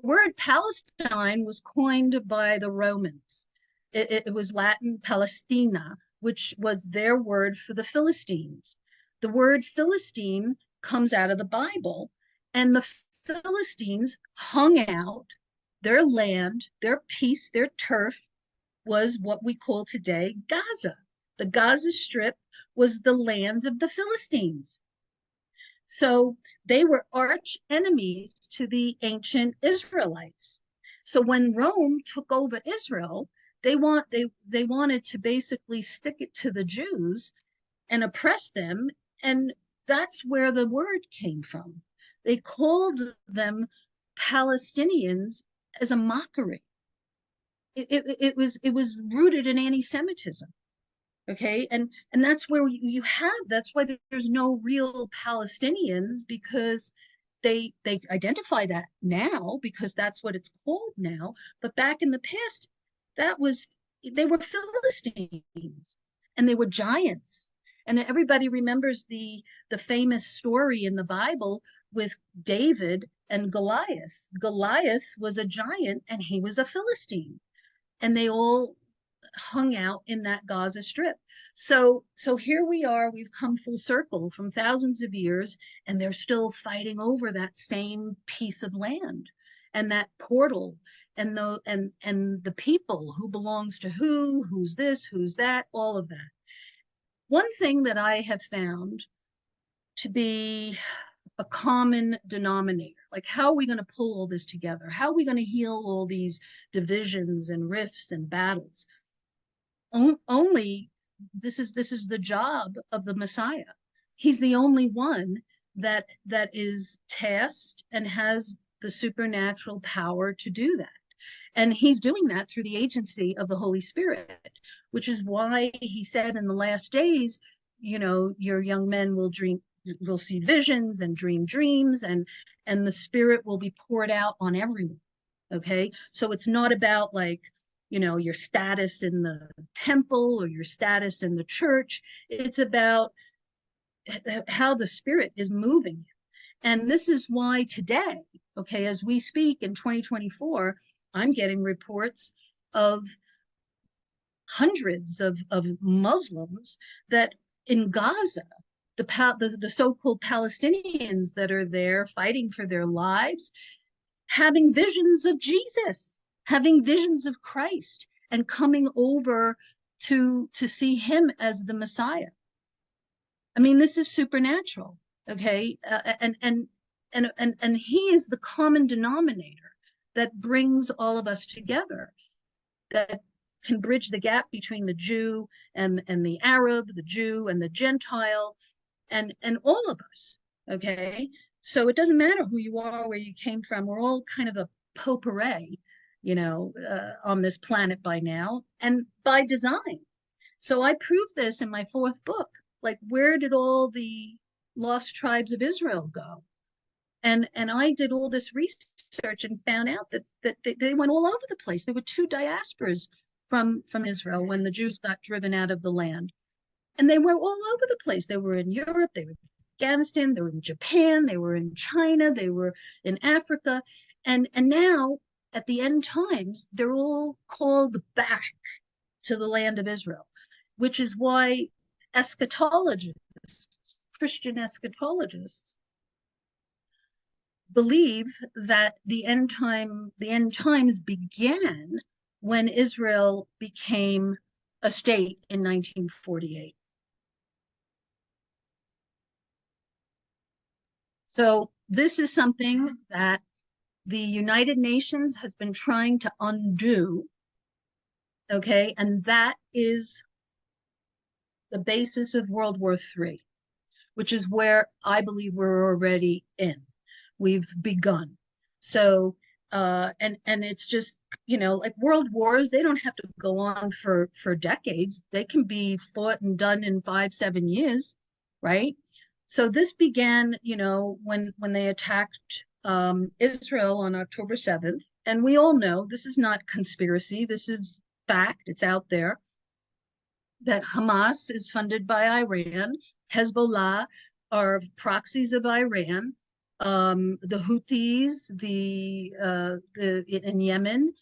word Palestine was coined by the Romans. It was Latin Palestina, which was their word for the Philistines. The word Philistine comes out of the Bible, and the Philistines hung out. Their land, their peace, their turf was what we call today Gaza. The Gaza Strip was the land of the Philistines. So they were arch enemies to the ancient Israelites. So when Rome took over Israel, they wanted to basically stick it to the Jews and oppress them, and that's where the word came from. They called them Palestinians as a mockery. It was rooted in anti-Semitism. Okay, and that's where you have, that's why there's no real Palestinians, because they identify that now because that's what it's called now, but back in the past they were Philistines, and they were giants. And everybody remembers the famous story in the Bible with David and Goliath. Goliath was a giant and he was a Philistine, and they all hung out in that Gaza Strip. So here we are, we've come full circle from thousands of years, and they're still fighting over that same piece of land and that portal and the people, who belongs to who's this, who's that, all of that. One thing that I have found to be a common denominator, like, how are we going to pull all this together? How are we going to heal all these divisions and rifts and battles? Only this is the job of the Messiah. He's the only one that is tasked and has the supernatural power to do that. And he's doing that through the agency of the Holy Spirit, which is why he said in the last days, your young men will see visions and dream dreams, and the Spirit will be poured out on everyone. Okay, so it's not about, like, your status in the temple or your status in the church. It's about how the Spirit is moving. And this is why today, okay, as we speak in 2024, I'm getting reports of hundreds of Muslims that in Gaza, the so-called Palestinians that are there fighting for their lives, having visions of Jesus, having visions of Christ, and coming over to see him as the Messiah. I mean, this is supernatural, okay? And he is the common denominator that brings all of us together, that can bridge the gap between the Jew and the Arab, the Jew and the Gentile, and all of us, okay? So it doesn't matter who you are, where you came from. We're all kind of a potpourri, on this planet by now, and by design. So I proved this in my 4th book. Like, where did all the lost tribes of Israel go? And I did all this research and found out that they went all over the place. There were 2 diasporas from Israel when the Jews got driven out of the land. And they were all over the place. They were in Europe, they were in Afghanistan, they were in Japan, they were in China, they were in Africa. And now, at the end times, they're all called back to the land of Israel, which is why eschatologists, Christian eschatologists, believe that the end times began when Israel became a state in 1948. So this is something that the United Nations has been trying to undo, okay? And that is the basis of World War III, which is where I believe we're already in. We've begun. So, and it's just, like world wars, they don't have to go on for decades. They can be fought and done in 5-7 years, right? So this began, when they attacked Israel on October 7th. And we all know this is not conspiracy. This is fact. It's out there that Hamas is funded by Iran. Hezbollah are proxies of Iran. The Houthis, in Yemen,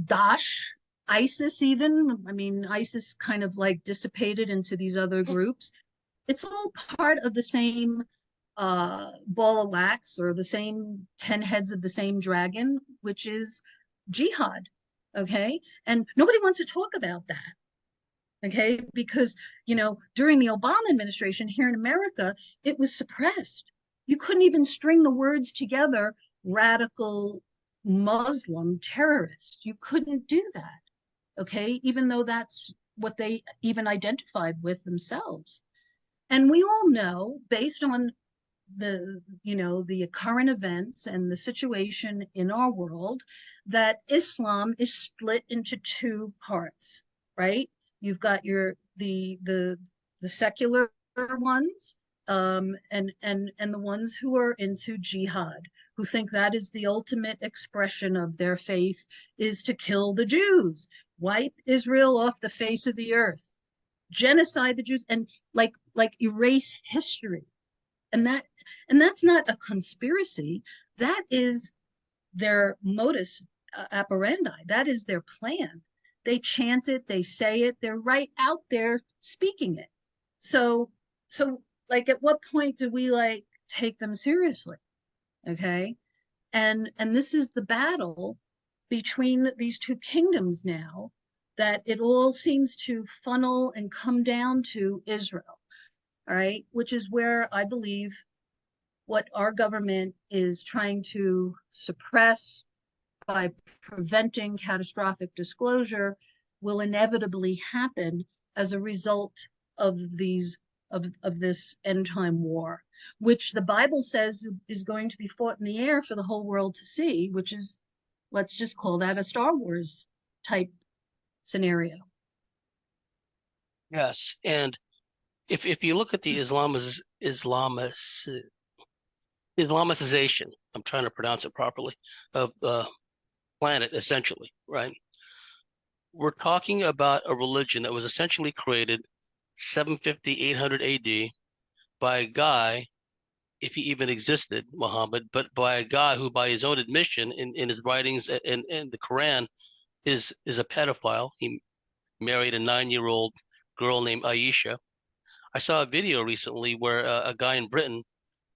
Daesh, ISIS even. I mean, ISIS kind of like dissipated into these other groups. It's all part of the same ball of wax, or the same 10 heads of the same dragon, which is jihad, okay? And nobody wants to talk about that, okay? Because, during the Obama administration here in America, it was suppressed. You couldn't even string the words together, radical Muslim terrorist. You couldn't do that, okay? Even though that's what they even identified with themselves. And we all know, based on the current events and the situation in our world, that Islam is split into two parts, right? You've got the secular ones, and the ones who are into jihad, who think that is the ultimate expression of their faith, is to kill the Jews, wipe Israel off the face of the earth, genocide the Jews, and like erase history. And that's not a conspiracy. That is their modus operandi. That is their plan. They chant it, they say it, they're right out there speaking it. So like, at what point do we like take them seriously? Okay. And this is the battle between these two kingdoms now, that it all seems to funnel and come down to Israel. All right, which is where I believe what our government is trying to suppress by preventing catastrophic disclosure will inevitably happen as a result of this end time war, which the Bible says is going to be fought in the air for the whole world to see, which is, let's just call that a Star Wars type scenario. Yes, and if you look at the Islamicization, I'm trying to pronounce it properly, of the planet, essentially, right? We're talking about a religion that was essentially created 750, 800 AD by a guy, if he even existed, Muhammad, but by a guy who, by his own admission in his writings and the Quran, is a pedophile. He married a 9-year-old girl named Aisha. I saw a video recently where a guy in Britain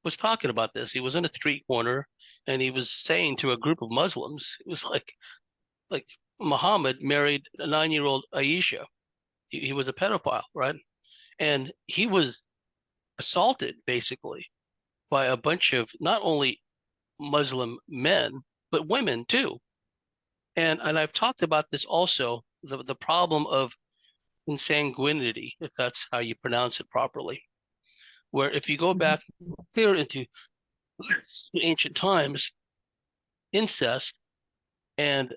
was talking about this. He was in a street corner and he was saying to a group of Muslims, it was like Muhammad married a 9-year-old Aisha. He was a pedophile, right? And he was assaulted basically by a bunch of not only Muslim men, but women too. And I've talked about this also, the problem of consanguinity, if that's how you pronounce it properly, where if you go back clear into ancient times, incest and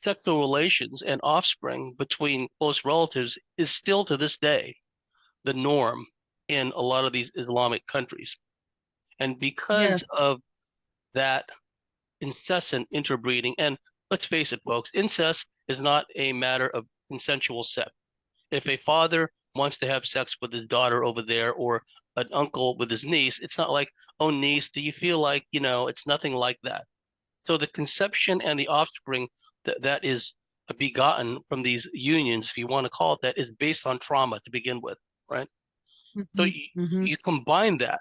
sexual relations and offspring between close relatives is still to this day the norm in a lot of these Islamic countries. And because Yes. of that incessant interbreeding, and let's face it, folks, incest is not a matter of consensual sex. If a father wants to have sex with his daughter over there, or an uncle with his niece, it's not like, oh, niece, do you feel like, it's nothing like that. So the conception and the offspring that is begotten from these unions, if you want to call it that, is based on trauma to begin with, right? So you combine that,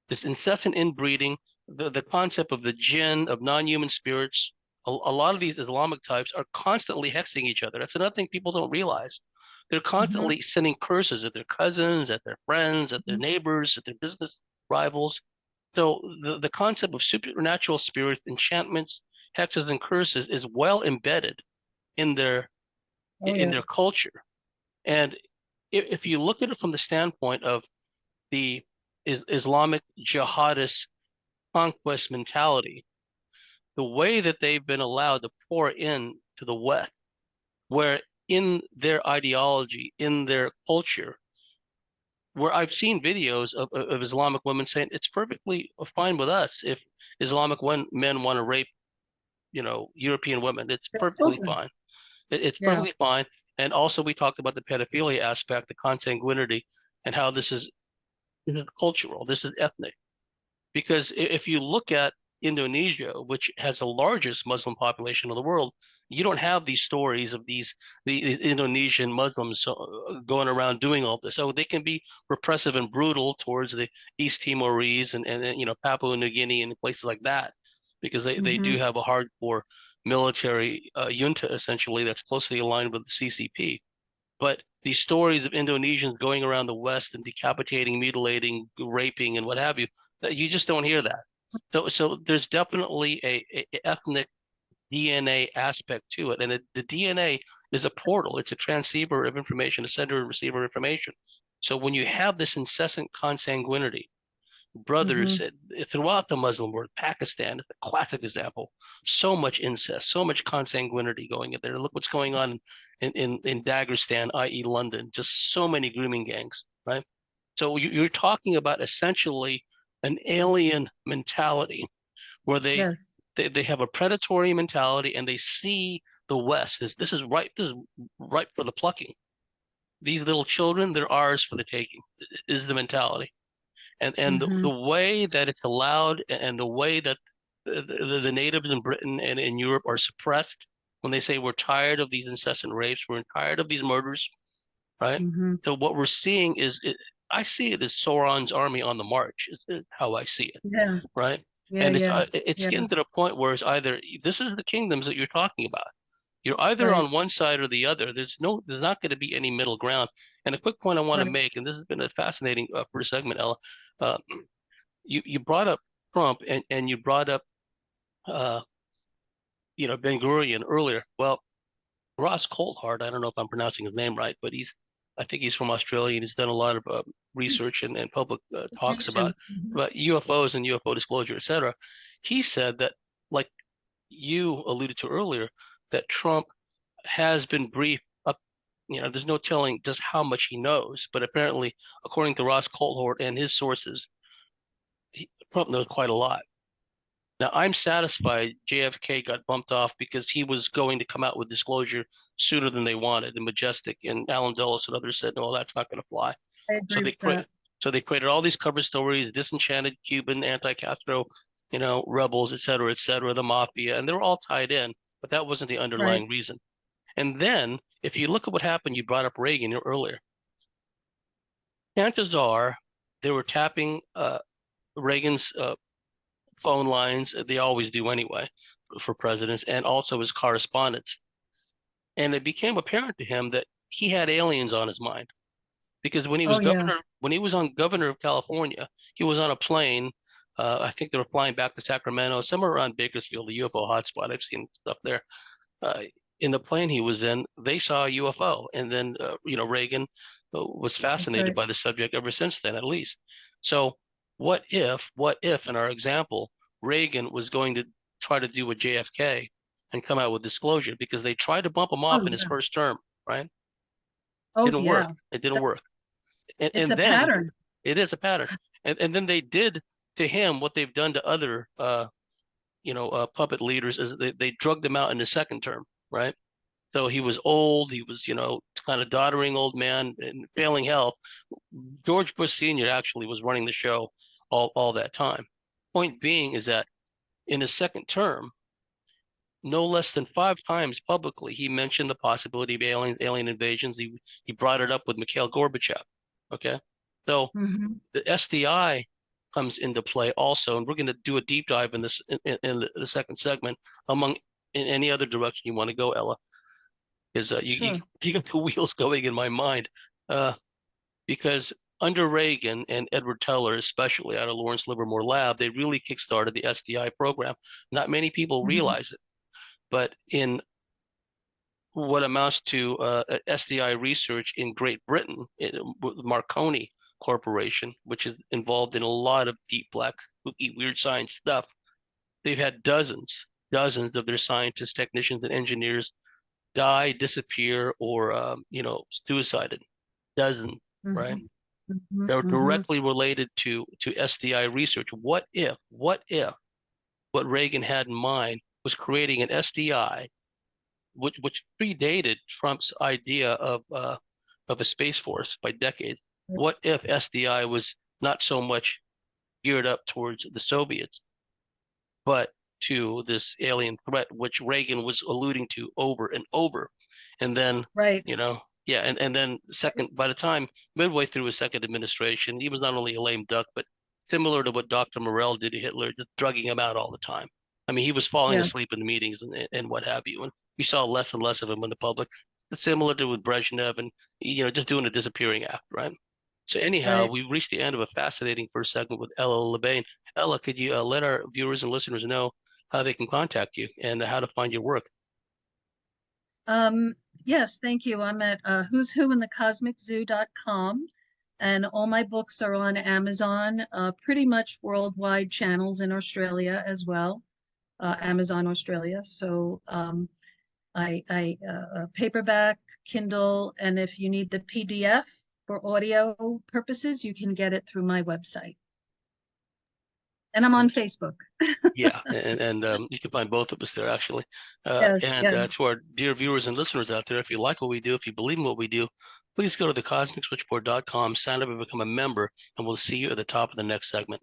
this incessant inbreeding, the concept of the jinn, of non-human spirits. A lot of these Islamic types are constantly hexing each other. That's another thing people don't realize. They're constantly sending curses at their cousins, at their friends, at their neighbors, at their business rivals. So the concept of supernatural spirits, enchantments, hexes, and curses is well embedded in their culture. And if you look at it from the standpoint of the Islamic jihadist conquest mentality, the way that they've been allowed to pour in to the West, where in their ideology, in their culture, where I've seen videos of Islamic women saying it's perfectly fine with us if Islamic men want to rape, European women. It's perfectly fine. It's perfectly fine. And also we talked about the pedophilia aspect, the consanguinity, and how this is cultural, this is ethnic. Because if you look at Indonesia, which has the largest Muslim population in the world, you don't have these stories of the Indonesian Muslims going around doing all this. So they can be repressive and brutal towards the East Timorese and Papua New Guinea and places like that, because they do have a hardcore military junta essentially that's closely aligned with the CCP. But these stories of Indonesians going around the West and decapitating, mutilating, raping, and what have you, that you just don't hear that. So there's definitely a ethnic DNA aspect to it, and the DNA is a portal. It's a transceiver of information, a sender and receiver of information. So when you have this incessant consanguinity, brothers throughout the Muslim world, Pakistan, a classic example, so much incest, so much consanguinity going in there. Look what's going on in Dagestan, i.e. London, just so many grooming gangs, right? So you're talking about essentially an alien mentality where Yes. they have a predatory mentality and they see the West as this is ripe for the plucking. These little children, they're ours for the taking, is the mentality. And the Hmm. way that it's allowed and the way that the natives in Britain and in Europe are suppressed when they say we're tired of these incessant rapes, we're tired of these murders, right? Hmm. So what we're seeing I see it as Sauron's army on the march, is how I see it, Yeah. right? Yeah. And Yeah. it's Yeah. getting to the point where it's either this is the kingdoms that you're talking about. You're either Right. on one side or the other. There's not going to be any middle ground. And a quick point I want to Right. make, and this has been a fascinating first segment, Ella. Uh, you brought up Trump and you brought up uh, Ben Gurion earlier. Well, Ross Coulthart, I don't know if I'm pronouncing his name right, but I think he's from Australia and he's done a lot of research and public talks Nation. Hmm. about UFOs and UFO disclosure, et cetera. He said that, like you alluded to earlier, that Trump has been briefed up. There's no telling just how much he knows, but apparently, according to Ross Coulthart and his sources, Trump knows quite a lot. Now, I'm satisfied JFK got bumped off because he was going to come out with disclosure sooner than they wanted. The Majestic and Alan Dulles and others said, no, that's not going to fly. I So agree they with that. created, so they created all these cover stories, disenchanted Cuban, anti-Castro, rebels, et cetera, the mafia, and they were all tied in, but that wasn't the Right. underlying reason. And then, if you look at what happened, you brought up Reagan earlier. Chances are they were tapping Reagan's phone lines. They always do anyway for presidents, and also his correspondence. And it became apparent to him that he had aliens on his mind because Oh yeah. when he was on governor of California, he was on a plane. I think they were flying back to Sacramento, somewhere around Bakersfield, the UFO hotspot. I've seen stuff there. Uh, in the plane he was in, they saw a UFO, and then Reagan was That's fascinated right. by the subject ever since then, at least. So, what if, in our example, Reagan was going to try to do with JFK and come out with disclosure because they tried to bump him Oh off in his yeah. first term, right? Oh Didn't work. yeah. It didn't That's, work, and it's a then pattern. it is a pattern, and then they did to him what they've done to other puppet leaders is they drugged him out in his second term, right? So he was old. He was, kind of doddering old man and failing health. George Bush Sr. actually was running the show all that time. Point being is that in his second term, no less than 5 times publicly, he mentioned the possibility of alien invasions. He brought it up with Mikhail Gorbachev. Okay, so Hmm. the SDI comes into play also, and we're going to do a deep dive in this in the second segment. Among in any other direction you want to go, Ella, is Sure. you get the wheels going in my mind, uh, because under Reagan and Edward Teller, especially out of Lawrence Livermore Lab, they really kickstarted the SDI program. Not many people Hmm. realize it, but in what amounts to SDI research in Great Britain, Marconi Corporation, which is involved in a lot of deep black, spooky, weird science stuff. They've had dozens of their scientists, technicians, and engineers die, disappear, or suicided. Dozens, right? Hmm. Hmm. They're Hmm. directly related to SDI research. What Reagan had in mind was creating an SDI, which predated Trump's idea of a space force by decades. What if SDI was not so much geared up towards the Soviets, but to this alien threat, which Reagan was alluding to over and over. And then, Right. yeah, and then by the time midway through his second administration, he was not only a lame duck, but similar to what Dr. Morell did to Hitler, just drugging him out all the time. I mean, he was falling Yeah. asleep in the meetings and what have you. And we saw less and less of him in the public. It's similar to with Brezhnev and, just doing a disappearing act, right? So anyhow, Right. we've reached the end of a fascinating first segment with Ella Lebain. Ella, could you let our viewers and listeners know how they can contact you and how to find your work? Um, yes, thank you. I'm at who's who in the cosmiczoo.com, and all my books are on Amazon, pretty much worldwide channels in Australia as well, Amazon Australia. So I paperback, Kindle, and if you need the PDF for audio purposes, you can get it through my website. And I'm on Facebook. Yeah, and you can find both of us there actually. Yes, And yes. to our dear viewers and listeners out there, if you like what we do, if you believe in what we do, please go to thecosmicswitchboard.com, sign up and become a member, and we'll see you at the top of the next segment.